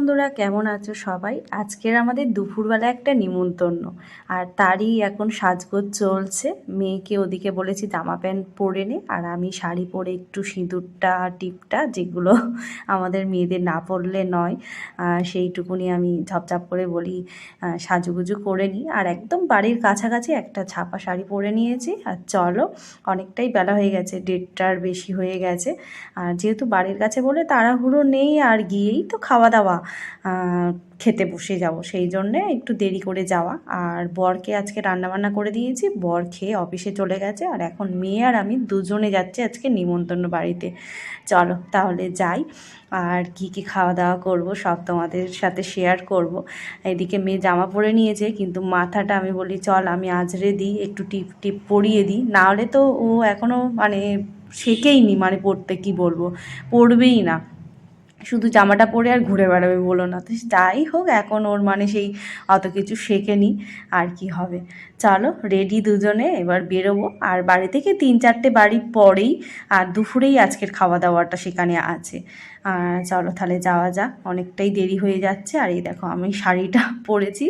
বন্ধুরা, কেমন আছো সবাই? আজকের আমাদের দুপুরবেলা একটা নিমন্ত্রণ, আর তারই এখন সাজগোজ চলছে। মেয়েকে ওদিকে বলেছি জামা প্যান্ট পরে নে, আর আমি শাড়ি পরে একটু সিঁদুরটা টিপটা যেগুলো আমাদের মেয়েদের না পরলে নয়, সেইটুকুনি আমি ঝপঝপ করে বলি সাজুগুজু করে নিই। আর একদম বাড়ির কাছাকাছি একটা ছাপা শাড়ি পরে নিয়েছি। আর চলো, অনেকটাই বেলা হয়ে গেছে, 1:30টার বেশি হয়ে গেছে। আর যেহেতু বাড়ির কাছে বলে তাড়াহুড়ো নেই, আর গিয়েই তো খাওয়া দাওয়া খেতে বসে যাব, সেই জন্যে একটু দেরি করে যাওয়া। আর বরকে আজকে রান্নাবান্না করে দিয়েছি, বর খেয়ে অফিসে চলে গেছে। আর এখন মেয়ে আর আমি দুজনে যাচ্ছি আজকে নিমন্ত্রণ বাড়িতে। চলো তাহলে যাই, আর কি কি খাওয়া দাওয়া করব সব তোমাদের সাথে শেয়ার করব। এদিকে মেয়ে জামা পরে নিয়েছে, কিন্তু মাথাটা আমি বলি চল আমি আঁচড়ে দিই, একটু টিপ টিপ পরিয়ে দিই, না হলে তো ও এখনও মানে শেখেইনি, মানে পড়তে কি বলবো, পড়বেই না, শুধু জামাটা পরে আর ঘুরে বেড়াবে বলো না। তো যাই হোক, এখন ওর মানে সেই অত কিছু শেখেনি, আর কি হবে। চলো রেডি দুজনে, এবার বেরোবো। আর বাড়ি থেকে 3-4টে বাড়ি পরেই, আর দুপুরেই আজকের খাওয়া দাওয়াটা সেখানে আছে। চলো তাহলে যাওয়া যাক, অনেকটাই দেরি হয়ে যাচ্ছে। আর এই দেখো আমি শাড়িটা পরেছি,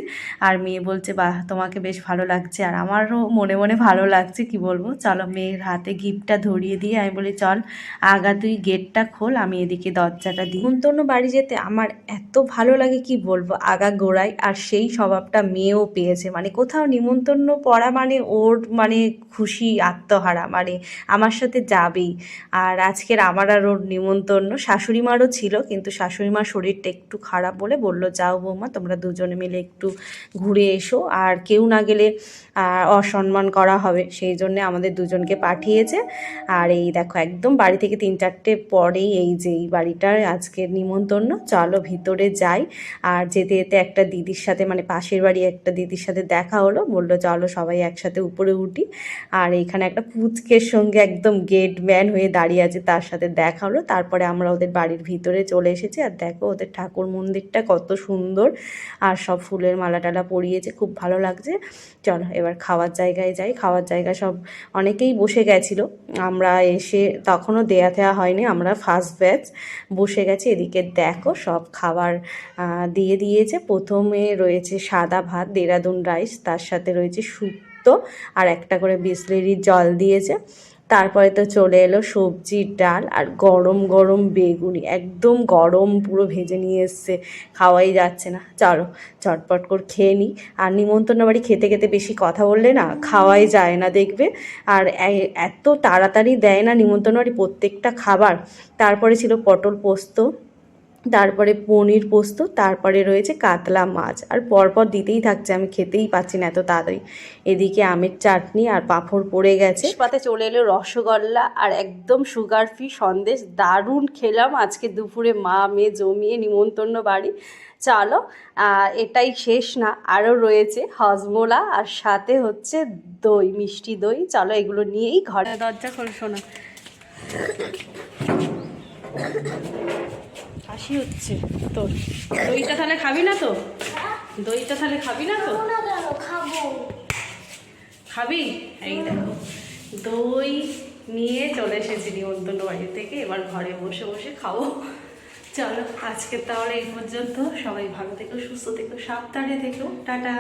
আর মেয়ে বলছে বাহ তোমাকে বেশ ভালো লাগছে, আর আমারও মনে মনে ভালো লাগছে, কি বলবো। চলো মেয়ের হাতে গিফটটা ধরিয়ে দিয়ে আমি বলি চল আগা তুই গেটটা খোল, আমি এদিকে দরজাটা দিই। নিমন্ত্রণ বাড়ি যেতে আমার এত ভালো লাগে কি বলবো, আগা গোড়ায়। আর সেই স্বভাবটা মেয়েও পেয়েছে, মানে কোথাও নিমন্ত্রণ পড়া মানে ওর মানে খুশি আত্মহারা, মানে আমার সাথে যাবেই। আর আজকের আমার আর ওর নিমন্ত্রণ, শাশুড়ি মারও ছিল, কিন্তু শাশুড়ি মার শরীরটা একটু খারাপ বলে বললো যাও বৌমা তোমরা দুজনে মিলে একটু ঘুরে এসো, আর কেউ না গেলে অসম্মান করা হবে, সেই জন্যে আমাদের দুজনকে পাঠিয়েছে। আর এই দেখো একদম বাড়ি থেকে 3-4টে পরেই এই যে এই বাড়িটার আজকের নিমন্ত্রণ। চলো ভিতরে যাই। আর যেতে যেতে একটা দিদির সাথে, মানে পাশের বাড়ি একটা দিদির সাথে দেখা হলো, বললো চলো সবাই একসাথে উপরে উঠি। আর এইখানে একটা পুচকের সঙ্গে একদম গেট ম্যান হয়ে দাঁড়িয়ে আছে, তার সাথে দেখা হলো। তারপরে আমরা ওদের বাড়ির ভিতরে চলে এসেছি। আর দেখো ওদের ঠাকুর মন্দিরটা কত সুন্দর, আর সব ফুলের মালা টালা পরিয়েছে, খুব ভালো লাগছে। চলো এবার খাওয়ার জায়গায় যাই। খাওয়ার জায়গায় সব অনেকেই বসে গেছিলো, আমরা এসে তখনও দেয়া থেওয়া হয়নি, আমরা ফার্স্ট ব্যাচ বসে গেছি। এদিকে দেখো সব খাবার দিয়ে দিয়েছে। প্রথমে রয়েছে সাদা ভাত, দেরাদুন রাইস, তার সাথে রয়েছে শুক্তো, আর একটা করে বিসলেরির জল দিয়েছে। তারপরে তো চলে এলো সবজির ডাল, আর গরম গরম বেগুনি, একদম গরম পুরো ভেজে নিয়ে এসছে, খাওয়াই যাচ্ছে না। চলো চটপট করে খেয়ে নিই। আর নিমন্ত্রণ বাড়ি খেতে খেতে বেশি কথা বললে না খাওয়াই যায় না দেখবে। আর এত তাড়াতাড়ি দেয় না নিমন্ত্রণ বাড়ি প্রত্যেকটা খাবার। তারপরে ছিল পটল পোস্ত, তারপরে পনির পোস্ত, তারপরে রয়েছে কাতলা মাছ, আর পরপর দিতেই থাকছে, আমি খেতেই পাচ্ছি না এত তাড়াতাড়ি। এদিকে আমের চাটনি আর পাঁপড় পড়ে গেছে। পাতে চলে এলো রসগোল্লা আর একদম সুগার ফ্রি সন্দেশ, দারুণ খেলাম আজকে দুপুরে, মা মেয়ে জমিয়ে নিমন্ত্রণ বাড়ি। চলো এটাই শেষ না, আরও রয়েছে হজমোলা, আর সাথে হচ্ছে দই, মিষ্টি দই। চলো এগুলো নিয়েই ঘরে। দরজা খোল শোনা, হাসি হচ্ছে তোর। দইটা তাহলে খাবি না তো? দইটা তাহলে খাবি না তো? খাবি? এই দেখো দই নিয়ে চলে এসেছি নিমন্ত্রণ বাড়ি থেকে, এবার ঘরে বসে বসে খাবো। চলো আজকে তাহলে এই পর্যন্ত, সবাই ভালো থেকো, সুস্থ থেকো, সাবধানে থেকো, টাটা।